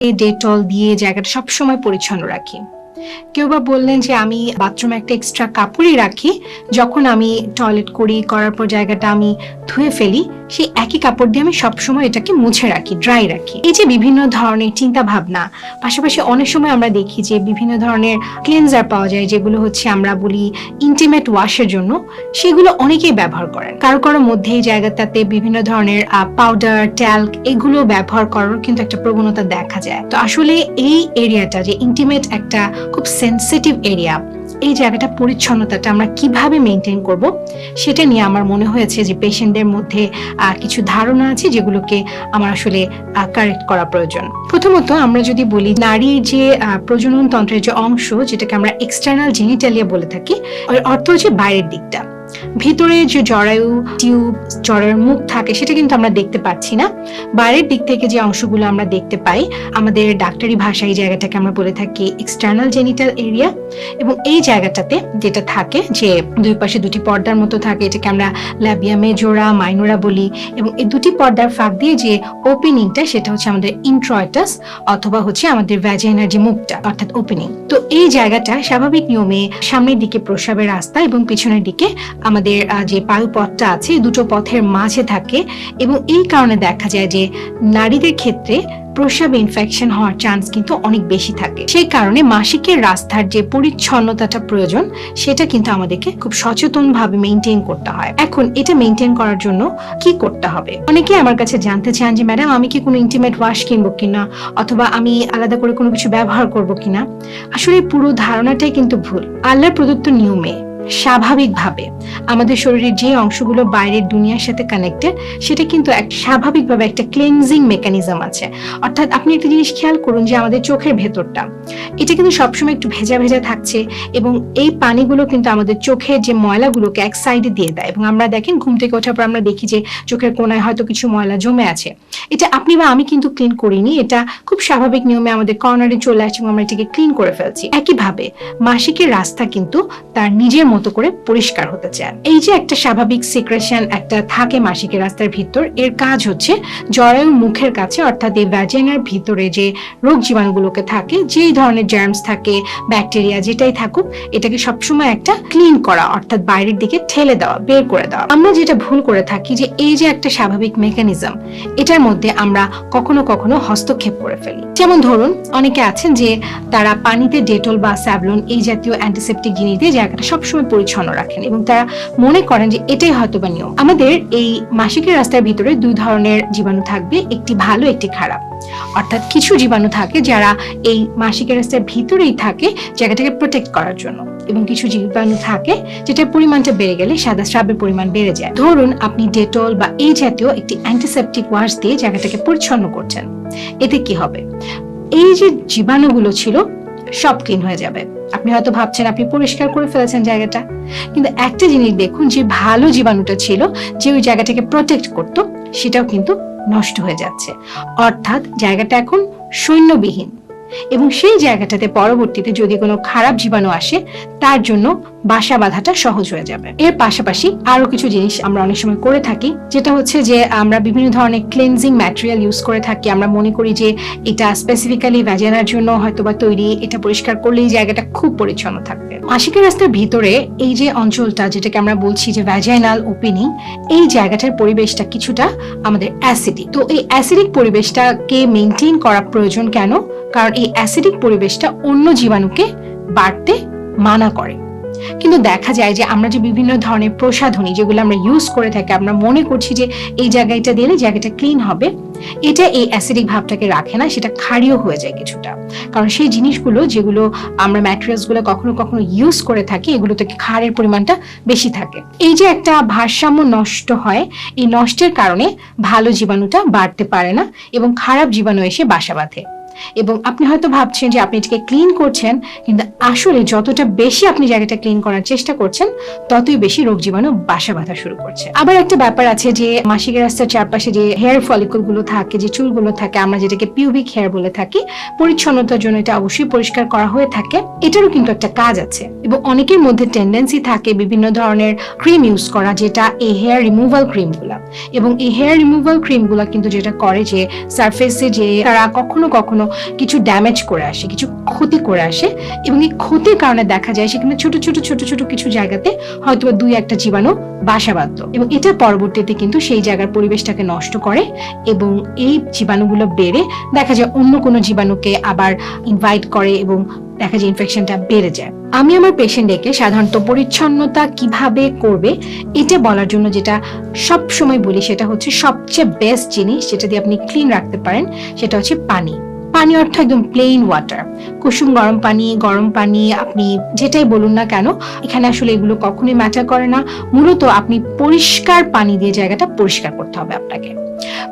Dettol দিয়ে জায়গাটা সবসময় পরিচ্ছন্ন রাখি। কেউ বা বললেন যে আমি বাথরুমে একটা এক্সট্রা কাপড়ই রাখি, যখন আমি টয়লেট করার পর জায়গাটা আমি ধুয়ে ফেলি, সেই একই কাপড় দিয়ে আমি সবসময় এটাকে মুছে রাখি, ড্রাই রাখি। এই যে বিভিন্ন ধরনের চিন্তা ভাবনা, পাশাপাশি অনেক সময় আমরা দেখি যে বিভিন্ন ধরনের ক্লিনজার পাওয়া যায়, যেগুলো হচ্ছে আমরা বলি ইন্টিমেট ওয়াশের জন্য, সেগুলো অনেকেই ব্যবহার করেন। কারো কারোর মধ্যে এই জায়গাটাতে বিভিন্ন ধরনের পাউডার, ট্যাল্ক এগুলো ব্যবহার করার কিন্তু একটা প্রবণতা দেখা যায়। তো আসলে এই এরিয়াটা যে ইন্টিমেট একটা খুব সেনসিটিভ এরিয়া, এই জায়গাটা পরিচ্ছন্নতাটা আমরা কিভাবে মেনটেন করব, সেটা নিয়ে আমার মনে হয়েছে যে পেশেন্টদের মধ্যে কিছু ধারণা আছে যেগুলোকে আমার আসলে কারেক্ট করা প্রয়োজন। প্রথমত আমরা যদি বলি, নারীর যে প্রজনন তন্ত্রের যে অংশ, যেটাকে আমরা এক্সটার্নাল জেনিটালিয়া বলে থাকি, অর্থ হচ্ছে বাইরের দিকটা। ভিতরে যে জরায়ু, টিউব, জরায়ুর মুখ থাকে, সেটা কিন্তু আমরা দেখতে পাচ্ছি না। বাইরের দিক থেকে যে অংশগুলো আমরা দেখতে পাই, আমাদের ডাক্তারি ভাষায় এই জায়গাটাকে আমরা বলে থাকি এক্সটার্নাল জেনিটাল এরিয়া। এবং এই জায়গাটাতে যেটা থাকে যে দুই পাশে দুটি পর্দার মতো থাকে, এটাকে আমরা ল্যাবিয়া মেজোরা, মাইনোরা বলি। এবং এই দুটি পর্দার ফাঁক দিয়ে যে ওপেনিংটা, সেটা হচ্ছে আমাদের ইন্ট্রয়েটাস অথবা হচ্ছে আমাদের ভ্যাজাইনার যে মুখটা, অর্থাৎ ওপেনিং। তো এই জায়গাটা স্বাভাবিক নিয়মে সামনের দিকে প্রস্রাবের রাস্তা এবং পিছনের দিকে আমাদের যে বায়ুপথটা আছে, দুটো পথের মাঝে থাকে। এবং এই কারণে দেখা যায় যে নারীদের ক্ষেত্রে প্রস্রাবে ইনফেকশন হওয়ার চান্স কিন্তু অনেক বেশি থাকে। সেই কারণে মাসিকের রাস্তার যে পরিচ্ছন্নতাটা প্রয়োজন, সেটা কিন্তু আমাদেরকে খুব সচেতন ভাবে মেনটেন করতে হয়। এখন এটা মেনটেন করার জন্য কি করতে হবে? অনেকে আমার কাছে জানতে চান যে ম্যাডাম, আমি কি কোনো ইন্টিমেট ওয়াশ কিনবো কিনা, অথবা আমি আলাদা করে কোনো কিছু ব্যবহার করব কিনা। আসলে পুরো ধারণাটাই কিন্তু ভুল। আল্লাহর প্রদত্ত নিয়মে স্বাভাবিকভাবে আমাদের শরীরের যে অংশগুলো বাইরের দুনিয়ার সাথে কানেক্টেড, সেটা কিন্তু এক স্বাভাবিকভাবে একটা ক্লিনজিং মেকানিজম আছে। অর্থাৎ আপনি একটা জিনিস খেয়াল করুন যে আমাদের চোখের ভেতরটা, এটা কিন্তু সবসময় একটু ভেজা ভেজা থাকছে, এবং এই পানিগুলো কিন্তু আমাদের চোখের যে ময়লাগুলোকে এক সাইডে দিয়ে দেয়। এবং আমরা দেখেন, ঘুম থেকে ওঠার পর আমরা দেখি যে চোখের কোনায় হয়তো কিছু ময়লা জমে আছে। এটা আপনি বা আমি কিন্তু ক্লিন করিনি, এটা খুব স্বাভাবিক নিয়মে আমাদের কর্নারে চলে আসছে এবং আমরা এটাকে ক্লিন করে ফেলছি। একইভাবে মাসিকের রাস্তা কিন্তু তার নিজের মতো করে পরিষ্কার হতে চায়। এই যে একটা স্বাভাবিক সিক্রেশন একটা থাকে মাসিকের রাস্তার ভিতর, এর কাজ হচ্ছে জরায়ুর মুখের কাছে, অর্থাৎ এই ভ্যাজাইনার ভিতরে যে রোগ জীবাণুগুলোকে থাকে, যেই ধরনের জার্মস থাকে, ব্যাকটেরিয়া যেটাই থাকুক, এটাকে সবসময় একটা ক্লিন করা, অর্থাৎ বাইরের দিকে ঠেলে দেওয়া, বের করে দেওয়া। আমরা যেটা ভুল করে থাকি যে এই যে একটা স্বাভাবিক মেকানিজম, এটার মধ্যে আমরা কখনো কখনো হস্তক্ষেপ করে ফেলি। যেমন ধরুন, অনেকে আছেন যে তারা পানিতে ডেটল বা স্যাভলন এই জাতীয় অ্যান্টিসেপ্টিক জিনিস দিয়ে জায়গাটা সবসময় পরিচ্ছন্ন রাখেন, এবং তারা মনে করেন যে এটাই হয়তো বা নিয়ম। আমাদের এই মাসিকের রাস্তার ভিতরে দুই ধরনের জীবাণু থাকবে, একটি ভালো, একটি খারাপ। অর্থাৎ কিছু জীবাণু থাকে যারা এই মাসিকের রাস্তার ভিতরেই থাকে জায়গাটাকে প্রোটেক্ট করার জন্য, এবং কিছু জীবাণু থাকে যেটার পরিমাণটা বেড়ে গেলে সাদা স্রাবের পরিমাণ বেড়ে যায়। ধরুন আপনি ডেটল বা এই জাতীয় একটি অ্যান্টিসেপ্টিক ওয়াশ দিয়ে জায়গাটাকে পরিচ্ছন্ন করছেন, এতে কি হবে? এই যে জীবাণুগুলো ছিল সব ক্লিন হয়ে যাবে। আপনি হয়তো ভাবছেন আপনি পরিষ্কার করে ফেলেছেন জায়গাটা, কিন্তু একটা জিনিস দেখুন, যে ভালো জীবাণুটা ছিল, যে ওই জায়গাটাকে প্রোটেক্ট করত, সেটাও কিন্তু নষ্ট হয়ে যাচ্ছে। অর্থাৎ জায়গাটা এখন সৈন্যবিহীন, এবং সেই জায়গাটাতে পরবর্তীতে যদি কোনো খারাপ জীবাণু আসে, তার জন্য বাসা বাঁধাটা সহজ হয়ে যাবে। এর পাশাপাশি আরো কিছু জিনিস আমরা অনেক সময় করে থাকি, যেটা হচ্ছে যে আমরা বিভিন্ন ধরনের ক্লিনজিং ম্যাটেরিয়াল ইউজ করে থাকি। আমরা মনে করি যে এটা স্পেসিফিক্যালি ভ্যাজাইনার জন্য হয়তোবা তৈরি, এটা পরিষ্কার করলেই জায়গাটা খুব পরিচ্ছন্ন থাকবে। মাসিকের রাস্তার ভিতরে এই যে অঞ্চলটা, যেটাকে আমরা বলছি যে ভ্যাজাইনাল ওপেনিং, এই জায়গাটার পরিবেশটা কিছুটা আমাদের অ্যাসিডিক। তো এই অ্যাসিডিক পরিবেশটাকে মেনটেন করা প্রয়োজন কেন? কারণ এই অ্যাসিডিক পরিবেশটা অন্য জীবাণুকে বাড়তে মানা করে। কিন্তু দেখা যায় যে আমরা যে বিভিন্ন ধরনের প্রসাধনী যেগুলো আমরা ইউজ করে থাকি, আমরা মনে করছি যে এই জায়গাটা দিলে জায়গাটা ক্লিন হবে, এটা এই অ্যাসিডিক ভাবটাকে রাখে না, সেটা ক্ষারীয় হয়ে যায় কিছুটা। কারণ সেই জিনিসগুলো যেগুলো আমরা ম্যাটেরিয়ালস গুলো কখনো কখনো ইউজ করে থাকি, এগুলো থেকে ক্ষারের পরিমাণটা বেশি থাকে। এই যে একটা ভারসাম্য নষ্ট হয়, এই নষ্টের কারণে ভালো জীবাণুটা বাড়তে পারে না এবং খারাপ জীবাণু এসে বাসা বাঁধে। এবং আপনি হয়তো ভাবছেন যে আপনি এটাকে ক্লিন করছেন, কিন্তু আসলে যতটা বেশি আপনি জায়গাটা ক্লিন করার চেষ্টা করছেন, ততই বেশি রোগ জীবাণু বাসা বাঁধা শুরু করছে। আবার একটা ব্যাপার আছে যে মাসিকের রাস্তার চারপাশে যে হেয়ার ফলিকল গুলো থাকে, যে চুলগুলো থাকে, আমরা যেটাকে পিউবিক হেয়ার বলে থাকি, পরিচ্ছন্নতার জন্য এটা অবশ্যই পরিষ্কার করা হয়ে থাকে। এটারও কিন্তু একটা কাজ আছে, এবং অনেকের মধ্যে টেন্ডেন্সি থাকে বিভিন্ন ধরনের ক্রিম ইউজ করা, যেটা এই হেয়ার রিমুভাল ক্রিম গুলা। এবং এই হেয়ার রিমুভাল ক্রিম গুলা কিন্তু যেটা করে যে সারফেসে যে তারা কখনো কখনো কখনো কিছু ড্যামেজ করে আসে, কিছু ক্ষতি করে আসে, এবং এই ক্ষতির কারণে দেখা যায় সেখানে ছোট ছোট ছোট ছোট কিছু জায়গাতে হয়তো 2-1টা জীবাণু বাসা বাঁধত, এবং এটা পরবর্তীতে কিন্তু সেই জায়গার পরিবেশটাকে নষ্ট করে, এবং এই জীবাণুগুলো বেড়ে দেখা যায় অন্য কোনো জীবাণুকে আবার ইনভাইট করে, এবং দেখা যায় ইনফেকশনটা বেড়ে যায়। আমি আমার পেশেন্টকে সাধারণত পরিচ্ছন্নতা কিভাবে করবে এটা বলার জন্য যেটা সব সময় বলি সেটা হচ্ছে সবচেয়ে বেস্ট জিনিস যেটা দিয়ে আপনি ক্লিন রাখতে পারেন সেটা হচ্ছে পানি। পানি অর্থ একদম প্লেন ওয়াটার, কুসুম গরম পানি আপনি যেটাই বলুন না কেন, এখানে আসলে এগুলো কখনোই ম্যাটার করে না। মূলত আপনি পরিষ্কার পানি দিয়ে জায়গাটা পরিষ্কার করতে হবে আপনাকে।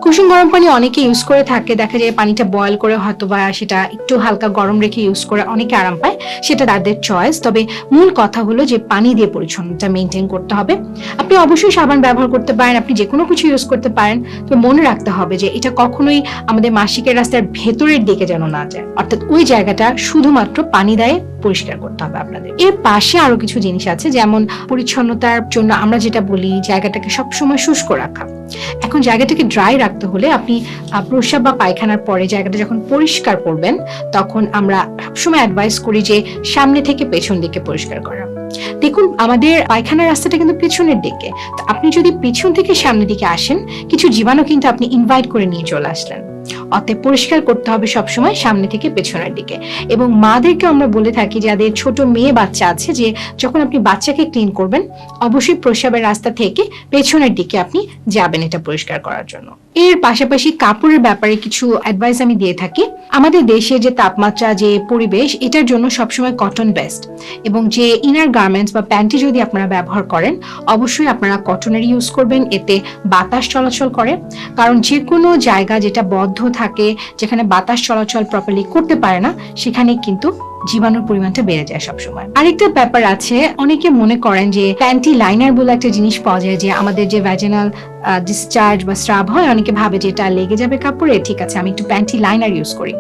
কুসুম গরম পানি অনেকে ইউজ করে থাকে, দেখা যায় পানিটা বয়েল করে হয়তো বা সেটা একটু হালকা গরম রেখে ইউজ করে অনেকে আরাম পায়, সেটা তাদের চয়েস। তবে মূল কথা হলো যে পানি দিয়ে পরিচ্ছন্নতা মেনটেন করতে হবে। আপনি অবশ্যই সাবান ব্যবহার করতে পারেন, আপনি যে কোনো কিছু ইউজ করতে পারেন, তো মনে রাখতে হবে যে এটা কখনোই আমাদের মাসিকের রাস্তার ভেতরের দিকে যেন না যায়, অর্থাৎ ওই জায়গাটা শুধুমাত্র পানি দিয়ে পরিষ্কার করতে হবে আপনাদের। এর পাশে আরো কিছু জিনিস আছে, যেমন পরিচ্ছন্নতার জন্য আমরা যেটা বলি জায়গাটাকে সবসময় শুষ্ক রাখা। এখন জায়গাটাকে ড্রাই রাখতে হলে আপনি প্রস্রাব বা পায়খানার পরে জায়গাটা যখন পরিষ্কার করবেন তখন আমরা সবসময় অ্যাডভাইস করি যে সামনে থেকে পেছন দিকে পরিষ্কার করা। দেখুন আমাদের পায়খানার রাস্তাটা কিন্তু পেছনের দিকে, তো আপনি যদি পিছন থেকে সামনের দিকে আসেন কিছু জীবাণু কিন্তু আপনি ইনভাইট করে নিয়ে চলে আসলেন। অতএব পরিষ্কার করতে হবে সবসময় সামনে থেকে পেছনের দিকে। এবং মাদেরকে আমরা বলে থাকি যাদের ছোট মেয়ে বাচ্চা আছে যে যখন আপনি বাচ্চাকে ক্লিন করবেন অবশ্যই প্রস্রাবের রাস্তা থেকে পেছনের দিকে আপনি যাবেন এটা পরিষ্কার করার জন্য। এর পাশাপাশি কাপড়ের ব্যাপারে কিছু অ্যাডভাইস আমি দিয়ে থাকি। আমাদের দেশে যে তাপমাত্রা, যে পরিবেশ, এটার জন্য সবসময় কটন বেস্ট, এবং যে ইনার গার্মেন্টস বা প্যান্টি যদি আপনারা ব্যবহার করেন অবশ্যই আপনারা কটনের ইউজ করবেন, এতে বাতাস চলাচল করে। কারণ যে কোনো জায়গা যেটা বদ্ধ থাকে, যেখানে বাতাস চলাচল প্রপারলি করতে পারে না, সেখানে কিন্তু জীবাণুর পরিমাণটা বেড়ে যায় সবসময়। আরেকটা ব্যাপার আছে, অনেকে মনে করেন যে প্যান্টি লাইনার বলে একটা জিনিস পাওয়া যায়, যে আমাদের যে ভ্যাজিনাল ডিসচার্জ বা স্রাব হয় অনেকে ভাবে যে এটা লেগে যাবে কাপড়ে, ঠিক আছে আমি একটু প্যান্টি লাইনার ইউজ করি।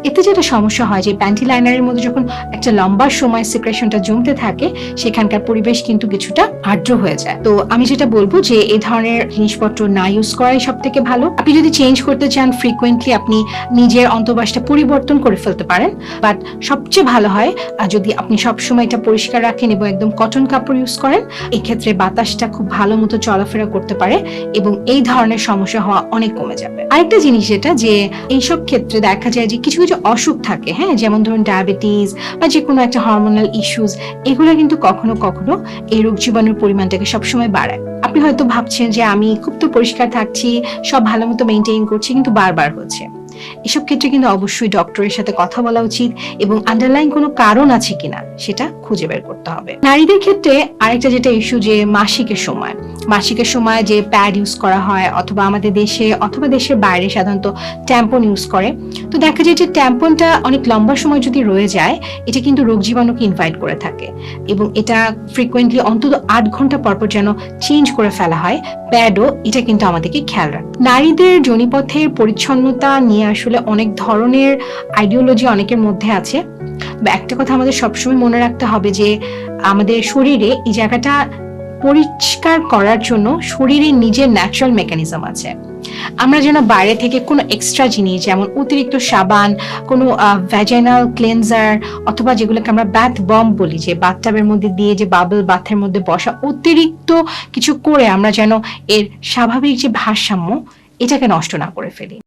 এতে যেটা সমস্যা হয় যে প্যান্টি লাইনারের মধ্যে যখন একটা লম্বা সময় সিক্রেশনটা জমতে থাকে সেখানকার পরিবেশ কিন্তু কিছুটা আর্দ্র হয়ে যায়। তো আমি যেটা বলবো যে এই ধরনের জিনিসপত্র না ইউজ করাই সব থেকে ভালো। আপনি যদি চেঞ্জ করতে চান ফ্রিকুয়েন্টলি আপনি নিজের অন্তর্বাসটা পরিবর্তন করে ফেলতে পারেন, বাট সবচেয়ে ভালো হয় যদি আপনি সবসময় এটা পরিষ্কার রাখেন এবং একদম কটন কাপড় ইউজ করেন। এই ক্ষেত্রে বাতাসটা খুব ভালো মতো চলাফেরা করতে পারে এবং এই ধরনের সমস্যা হওয়া অনেক কমে যাবে। আরেকটা জিনিস যেটা যে এইসব ক্ষেত্রে দেখা যায় যে কিছু কিছু অসুখ থাকে, হ্যাঁ, যেমন ধরুন ডায়াবেটিস বা যে কোনো একটা হরমোনাল ইস্যুস, এগুলো কিন্তু কখনো কখনো এই রোগ জীবাণুর পরিমাণটাকে সবসময় বাড়ায়। আপনি হয়তো ভাবছেন যে আমি খুব তো পরিষ্কার থাকছি, সব ভালো মতো মেনটেন করছি, কিন্তু বারবার হচ্ছে। এসব ক্ষেত্রে কিন্তু অবশ্যই ডক্টরের সাথে কথা বলা উচিত এবং আন্ডারলাইন কোনো কারণ আছে কিনা সেটা খুঁজে বের করতে হবে। নারীদের ক্ষেত্রে আরেকটা যেটা ইস্যু যে মাসিকের সময় যে প্যাড ইউজ করা হয়, অথবা আমাদের দেশে অথবা দেশের বাইরে সাধারণত ট্যাম্পন ইউজ করে। তো দেখা যায় যে ট্যাম্পনটা অনেক লম্বা সময় যদি রয়ে যায় এটা কিন্তু রোগ জীবাণুকে ইনভাইট করে থাকে, এবং এটা ফ্রিকোয়েন্টলি অন্তত 8 ঘন্টা পরপর যেন চেঞ্জ করে ফেলা হয় প্যাডও, এটা কিন্তু আমাদেরকে খেয়াল রাখে। নারীদের যোনিপথের পরিচ্ছন্নতা নিয়ে আসলে অনেক ধরনের আইডিওলজি অনেকের মধ্যে আছে। একটা কথা আমাদের সবসময় মনে রাখতে হবে যে আমাদের শরীরে এই জায়গাটা পরিষ্কার করার জন্য শরীরের নিজের ন্যাচারাল মেকানিজম আছে। আমরা যেন বাইরে থেকে কোনো এক্সট্রা জিনিস যেমন অতিরিক্ত সাবান, কোনো ভ্যাজাইনাল ক্লেনজার, অথবা যেগুলোকে আমরা বাথ বম বলি, যে বাথটাবের মধ্যে দিয়ে যে বাবল বাথের মধ্যে বসা, অতিরিক্ত কিছু করে আমরা যেন এর স্বাভাবিক যে ভারসাম্য এটাকে নষ্ট না করে ফেলি।